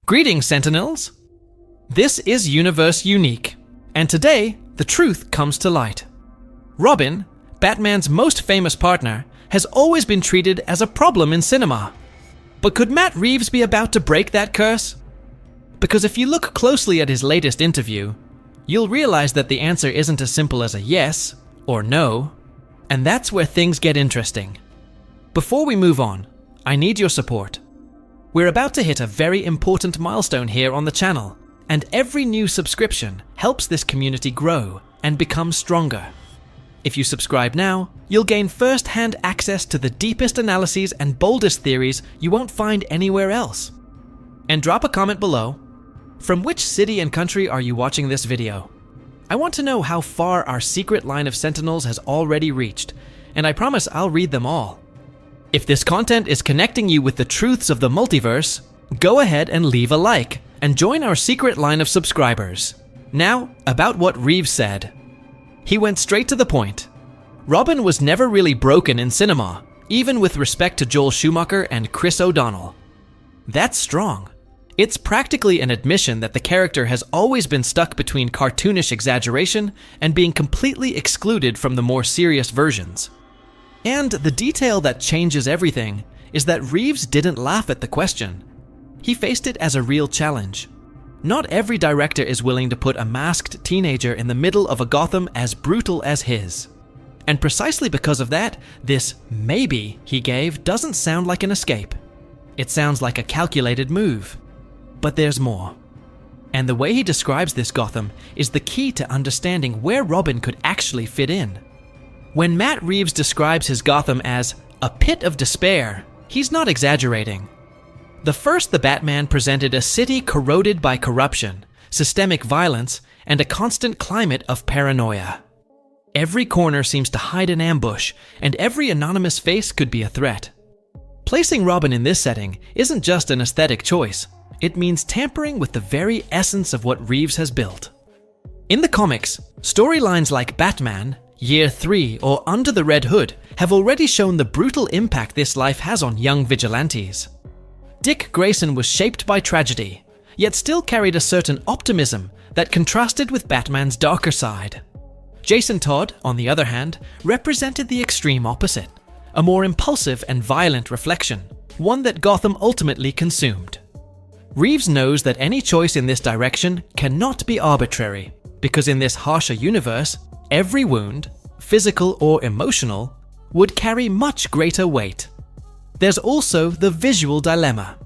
Greetings, Sentinels! This is Universe Unique, and today, the truth comes to light. Robin, Batman's most famous partner, has always been treated as a problem in cinema. But could Matt Reeves be about to break that curse? Because if you look closely at his latest interview, you'll realize that the answer isn't as simple as a yes or no, and that's where things get interesting. Before we move on, I need your support. We're about to hit a very important milestone here on the channel, and every new subscription helps this community grow and become stronger. If you subscribe now, you'll gain first-hand access to the deepest analyses and boldest theories you won't find anywhere else. And drop a comment below. From which city and country are you watching this video? I want to know how far our secret line of Sentinels has already reached, and I promise I'll read them all. If this content is connecting you with the truths of the multiverse, go ahead and leave a like and join our secret line of subscribers. Now, about what Reeves said. He went straight to the point. Robin was never really broken in cinema, even with respect to Joel Schumacher and Chris O'Donnell. That's strong. It's practically an admission that the character has always been stuck between cartoonish exaggeration and being completely excluded from the more serious versions. And the detail that changes everything is that Reeves didn't laugh at the question. He faced it as a real challenge. Not every director is willing to put a masked teenager in the middle of a Gotham as brutal as his. And precisely because of that, this maybe he gave doesn't sound like an escape. It sounds like a calculated move. But there's more. And the way he describes this Gotham is the key to understanding where Robin could actually fit in. When Matt Reeves describes his Gotham as a pit of despair, he's not exaggerating. The Batman presented a city corroded by corruption, systemic violence, and a constant climate of paranoia. Every corner seems to hide an ambush, and every anonymous face could be a threat. Placing Robin in this setting isn't just an aesthetic choice, it means tampering with the very essence of what Reeves has built. In the comics, storylines like Batman, Year 3, or Under the Red Hood have already shown the brutal impact this life has on young vigilantes. Dick Grayson was shaped by tragedy, yet still carried a certain optimism that contrasted with Batman's darker side. Jason Todd, on the other hand, represented the extreme opposite, a more impulsive and violent reflection, one that Gotham ultimately consumed. Reeves knows that any choice in this direction cannot be arbitrary, because in this harsher universe, every wound, physical or emotional, would carry much greater weight. There's also the visual dilemma.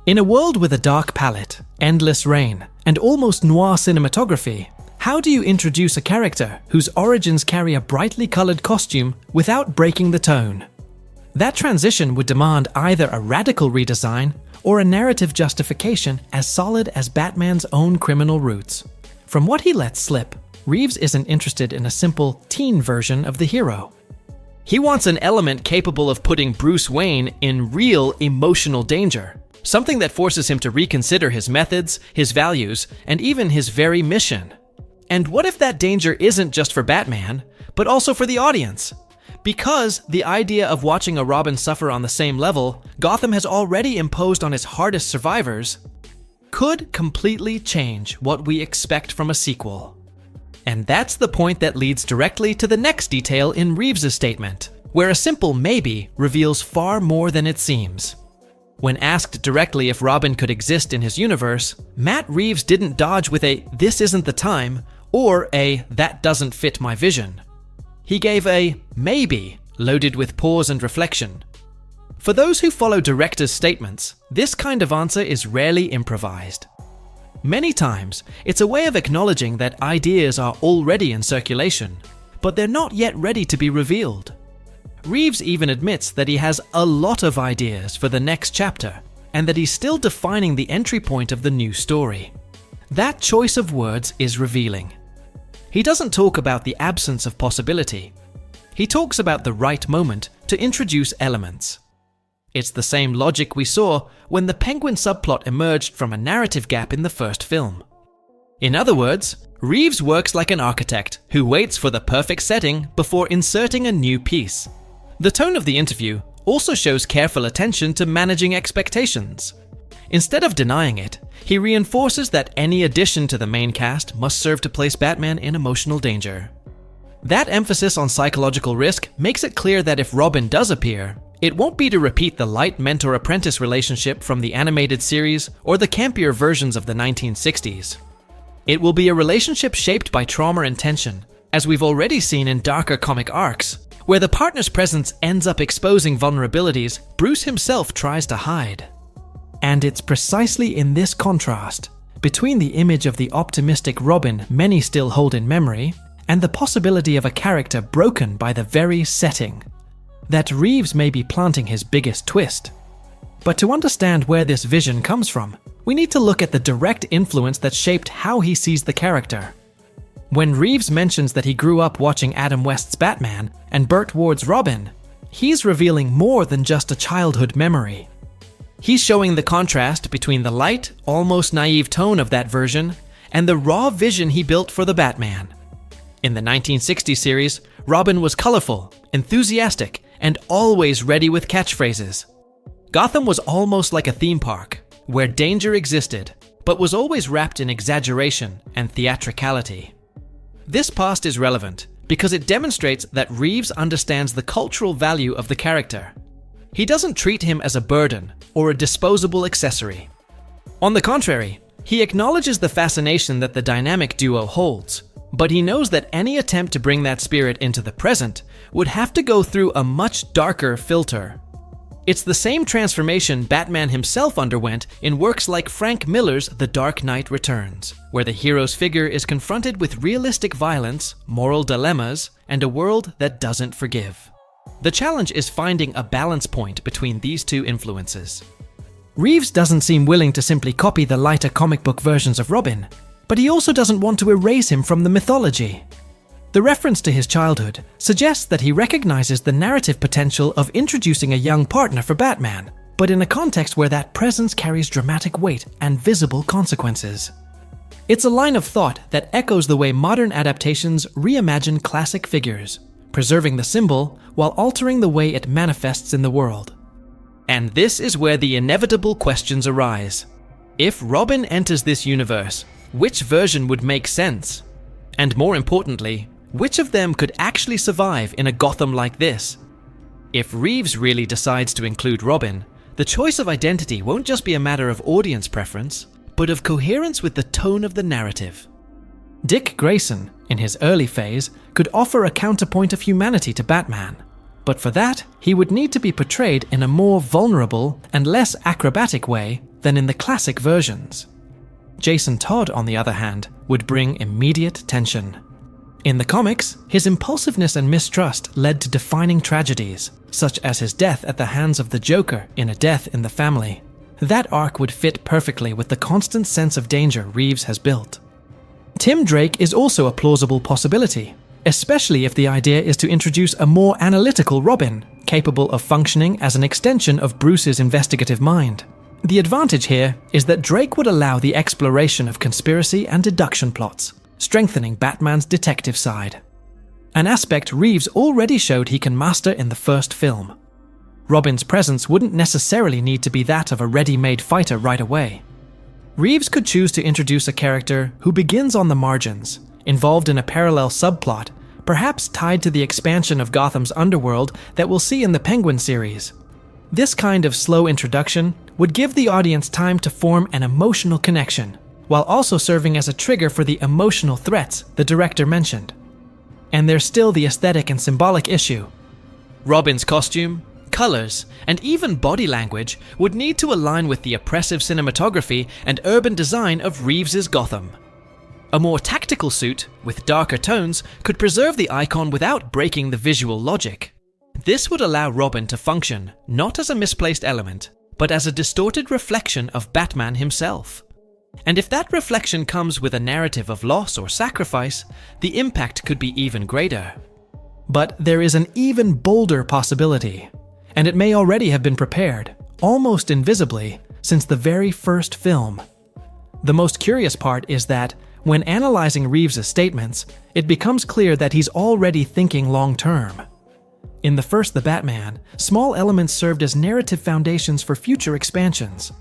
In a world with a dark palette, endless rain, and almost noir cinematography, how do you introduce a character whose origins carry a brightly colored costume without breaking the tone? That transition would demand either a radical redesign or a narrative justification as solid as Batman's own criminal roots. From what he lets slip, Reeves isn't interested in a simple teen version of the hero. He wants an element capable of putting Bruce Wayne in real emotional danger, something that forces him to reconsider his methods, his values, and even his very mission. And what if that danger isn't just for Batman, but also for the audience? Because the idea of watching a Robin suffer on the same level Gotham has already imposed on its hardest survivors could completely change what we expect from a sequel. And that's the point that leads directly to the next detail in Reeves' statement, where a simple maybe reveals far more than it seems. When asked directly if Robin could exist in his universe, Matt Reeves didn't dodge with a "this isn't the time" or a "that doesn't fit my vision." He gave a maybe loaded with pause and reflection. For those who follow directors' statements, this kind of answer is rarely improvised. Many times, it's a way of acknowledging that ideas are already in circulation, but they're not yet ready to be revealed. Reeves even admits that he has a lot of ideas for the next chapter, and that he's still defining the entry point of the new story. That choice of words is revealing. He doesn't talk about the absence of possibility. He talks about the right moment to introduce elements. It's the same logic we saw when the Penguin subplot emerged from a narrative gap in the first film. In other words, Reeves works like an architect who waits for the perfect setting before inserting a new piece. The tone of the interview also shows careful attention to managing expectations. Instead of denying it, he reinforces that any addition to the main cast must serve to place Batman in emotional danger. That emphasis on psychological risk makes it clear that if Robin does appear, it won't be to repeat the light mentor-apprentice relationship from the animated series or the campier versions of the 1960s. It will be a relationship shaped by trauma and tension, as we've already seen in darker comic arcs, where the partner's presence ends up exposing vulnerabilities Bruce himself tries to hide. And it's precisely in this contrast, between the image of the optimistic Robin many still hold in memory, and the possibility of a character broken by the very setting, that Reeves may be planting his biggest twist. But to understand where this vision comes from, we need to look at the direct influence that shaped how he sees the character. When Reeves mentions that he grew up watching Adam West's Batman and Burt Ward's Robin, he's revealing more than just a childhood memory. He's showing the contrast between the light, almost naive tone of that version and the raw vision he built for the Batman. In the 1960 series, Robin was colorful, enthusiastic, and always ready with catchphrases. Gotham was almost like a theme park, where danger existed, but was always wrapped in exaggeration and theatricality. This past is relevant because it demonstrates that Reeves understands the cultural value of the character. He doesn't treat him as a burden or a disposable accessory. On the contrary, he acknowledges the fascination that the dynamic duo holds, but he knows that any attempt to bring that spirit into the present would have to go through a much darker filter. It's the same transformation Batman himself underwent in works like Frank Miller's The Dark Knight Returns, where the hero's figure is confronted with realistic violence, moral dilemmas, and a world that doesn't forgive. The challenge is finding a balance point between these two influences. Reeves doesn't seem willing to simply copy the lighter comic book versions of Robin, but he also doesn't want to erase him from the mythology. The reference to his childhood suggests that he recognizes the narrative potential of introducing a young partner for Batman, but in a context where that presence carries dramatic weight and visible consequences. It's a line of thought that echoes the way modern adaptations reimagine classic figures, preserving the symbol while altering the way it manifests in the world. And this is where the inevitable questions arise. If Robin enters this universe, which version would make sense? And more importantly, which of them could actually survive in a Gotham like this? If Reeves really decides to include Robin, the choice of identity won't just be a matter of audience preference, but of coherence with the tone of the narrative. Dick Grayson, in his early phase, could offer a counterpoint of humanity to Batman, but for that, he would need to be portrayed in a more vulnerable and less acrobatic way than in the classic versions. Jason Todd, on the other hand, would bring immediate tension. In the comics, his impulsiveness and mistrust led to defining tragedies, such as his death at the hands of the Joker in A Death in the Family. That arc would fit perfectly with the constant sense of danger Reeves has built. Tim Drake is also a plausible possibility, especially if the idea is to introduce a more analytical Robin, capable of functioning as an extension of Bruce's investigative mind. The advantage here is that Drake would allow the exploration of conspiracy and deduction plots, strengthening Batman's detective side. An aspect Reeves already showed he can master in the first film. Robin's presence wouldn't necessarily need to be that of a ready-made fighter right away. Reeves could choose to introduce a character who begins on the margins, involved in a parallel subplot, perhaps tied to the expansion of Gotham's underworld that we'll see in the Penguin series. This kind of slow introduction would give the audience time to form an emotional connection, while also serving as a trigger for the emotional threats the director mentioned. And there's still the aesthetic and symbolic issue. Robin's costume, colors, and even body language would need to align with the oppressive cinematography and urban design of Reeves's Gotham. A more tactical suit, with darker tones, could preserve the icon without breaking the visual logic. This would allow Robin to function not as a misplaced element, but as a distorted reflection of Batman himself. And if that reflection comes with a narrative of loss or sacrifice, the impact could be even greater. But there is an even bolder possibility, and it may already have been prepared, almost invisibly, since the very first film. The most curious part is that, when analyzing Reeves' statements, it becomes clear that he's already thinking long-term. In the first The Batman, small elements served as narrative foundations for future expansions.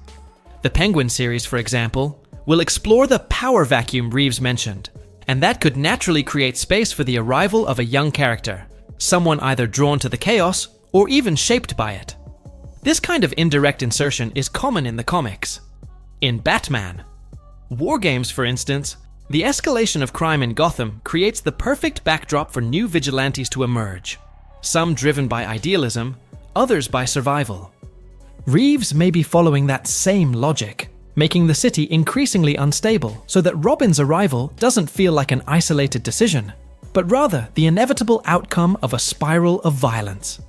The Penguin series, for example, will explore the power vacuum Reeves mentioned, and that could naturally create space for the arrival of a young character, someone either drawn to the chaos or even shaped by it. This kind of indirect insertion is common in the comics. In Batman, War Games, for instance, the escalation of crime in Gotham creates the perfect backdrop for new vigilantes to emerge, some driven by idealism, others by survival. Reeves may be following that same logic, making the city increasingly unstable so that Robin's arrival doesn't feel like an isolated decision, but rather the inevitable outcome of a spiral of violence.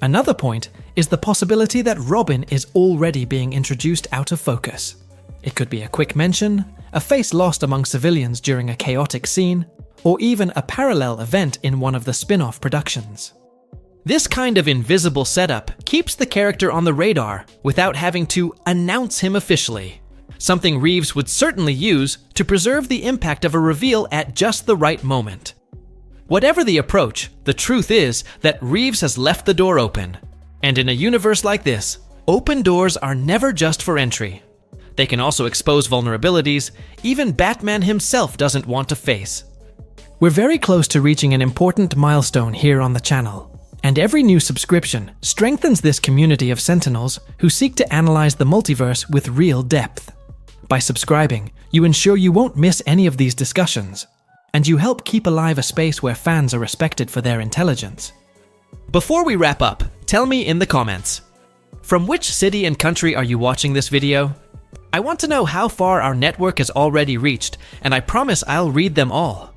Another point is the possibility that Robin is already being introduced out of focus. It could be a quick mention, a face lost among civilians during a chaotic scene, or even a parallel event in one of the spin-off productions. This kind of invisible setup keeps the character on the radar without having to announce him officially, something Reeves would certainly use to preserve the impact of a reveal at just the right moment. Whatever the approach, the truth is that Reeves has left the door open. And in a universe like this, open doors are never just for entry. They can also expose vulnerabilities even Batman himself doesn't want to face. We're very close to reaching an important milestone here on the channel, and every new subscription strengthens this community of Sentinels who seek to analyze the multiverse with real depth. By subscribing, you ensure you won't miss any of these discussions, and you help keep alive a space where fans are respected for their intelligence. Before we wrap up, tell me in the comments, from which city and country are you watching this video? I want to know how far our network has already reached, and I promise I'll read them all.